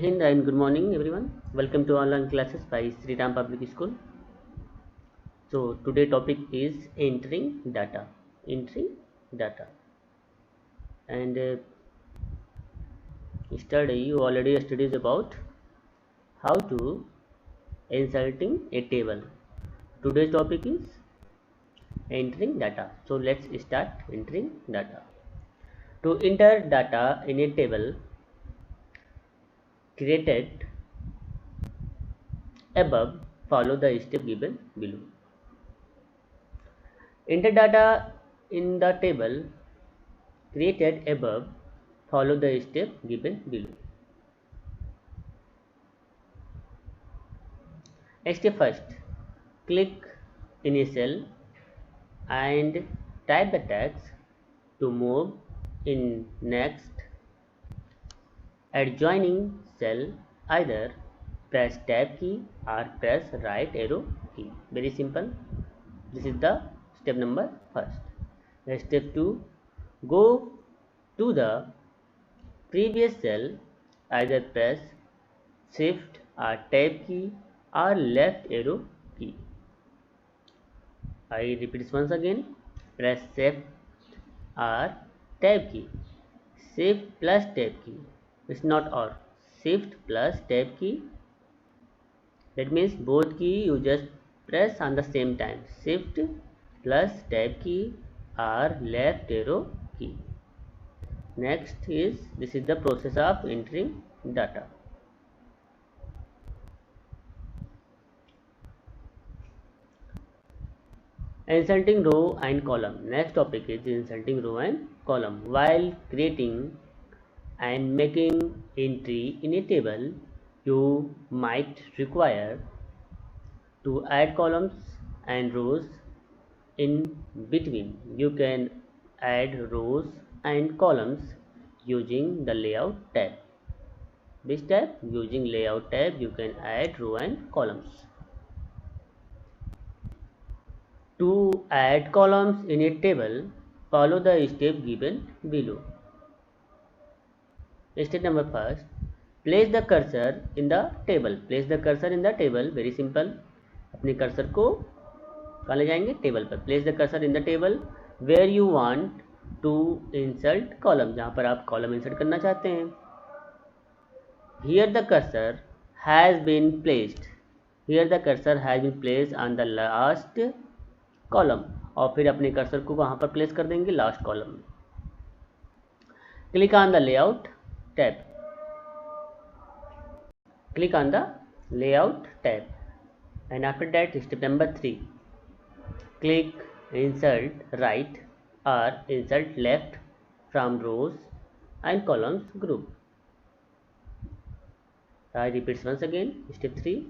Hind and good morning everyone. Welcome to online classes by Sri Ram Public School. So today topic is entering data. Entering data. And yesterday you already studied about how to inserting a table. Today's topic is entering data. So let's start entering data. To enter data in a table created above, follow the step given below. Enter data in the table created above, follow the step given below. Step first, click in a cell and type the text. To move in next adjoining cell, either press tab key or press right arrow key. Very simple. This is the step number first. Step 2, go to the previous cell, either press shift or tab key or left arrow key. I repeat this once again. Press shift or tab key. Shift plus tab key. It's not or. Shift plus tab key. That means both key you just press on the same time. Shift plus tab key or left arrow key. Next is this is the process of entering data. Inserting row and column. Next topic is inserting row and column. While creating and making entry in a table, you might require to add columns and rows in between. You can add rows and columns using the layout tab. This tab? Using layout tab, you can add row and columns. To add columns in a table, follow the step given below. Step number first, place the cursor in the table. Place the cursor in the table. Very simple. अपने cursor को कहाँ ले जाएंगे? Table पर. Place the cursor in the table where you want to insert column. जहाँ पर आप column insert करना चाहते हैं. Here the cursor has been placed. Here the cursor has been placed on the last column. और फिर अपने कर्सर को वहाँ पर प्लेस कर देंगे लास्ट कॉलम में. Click on the layout tab. Click on the layout tab. And after that, step number 3. Click insert right or insert left from rows and columns group. I repeat once again. Step 3.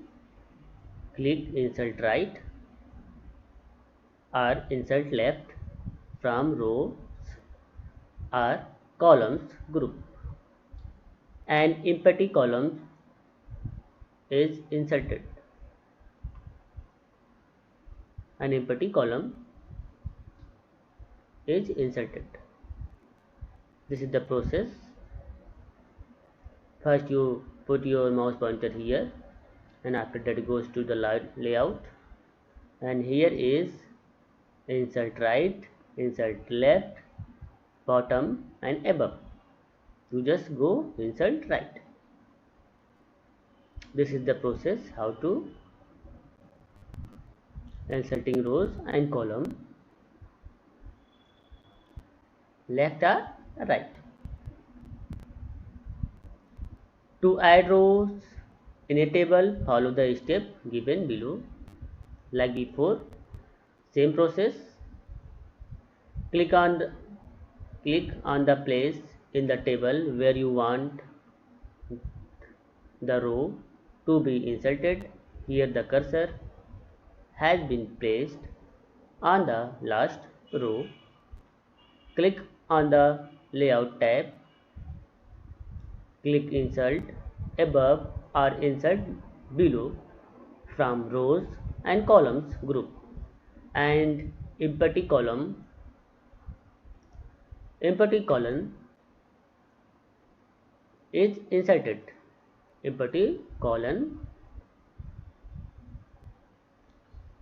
Click insert right or insert left from rows or columns group. An empty column is inserted. An empty column is inserted. This is the process. First you put your mouse pointer here, and after that it goes to the layout, and here is insert right, insert left, bottom and above. You just go insert right. This is the process how to inserting rows and column left or right. To add rows in a table, follow the step given below. Like before, same process. Click on the place in the table where you want the row to be inserted. Here the cursor has been placed on the last row. Click on the layout tab. Click insert above or insert below from rows and columns group, and empty column is inserted. empty column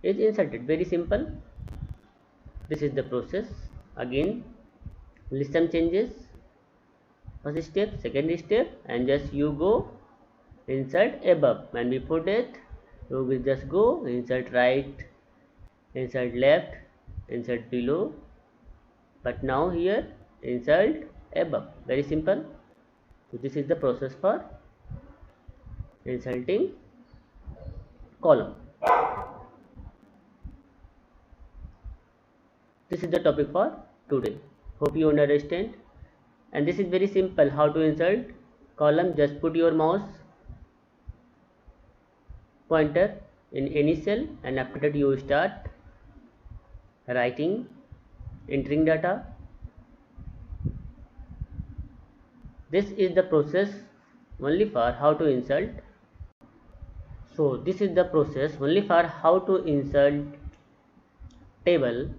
is inserted. Very simple. This is the process. Again, list some changes. First step, second step, and just you go insert above. When we put it, you will just go insert right, insert left, insert below. But now here insert above. Very simple. So this is the process for inserting column. This is the topic for today. Hope you understand. And this is very simple how to insert column. Just put your mouse pointer in any cell, and after that you start writing, entering data. This is the process only for how to insert. So this is the process only for how to insert table,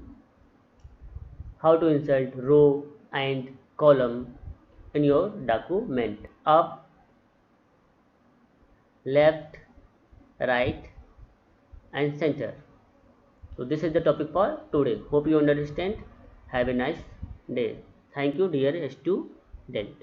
how to insert row and column in your document. Up, left, right and center. So this is the topic for today. Hope you understand. Have a nice day. Thank you dear student.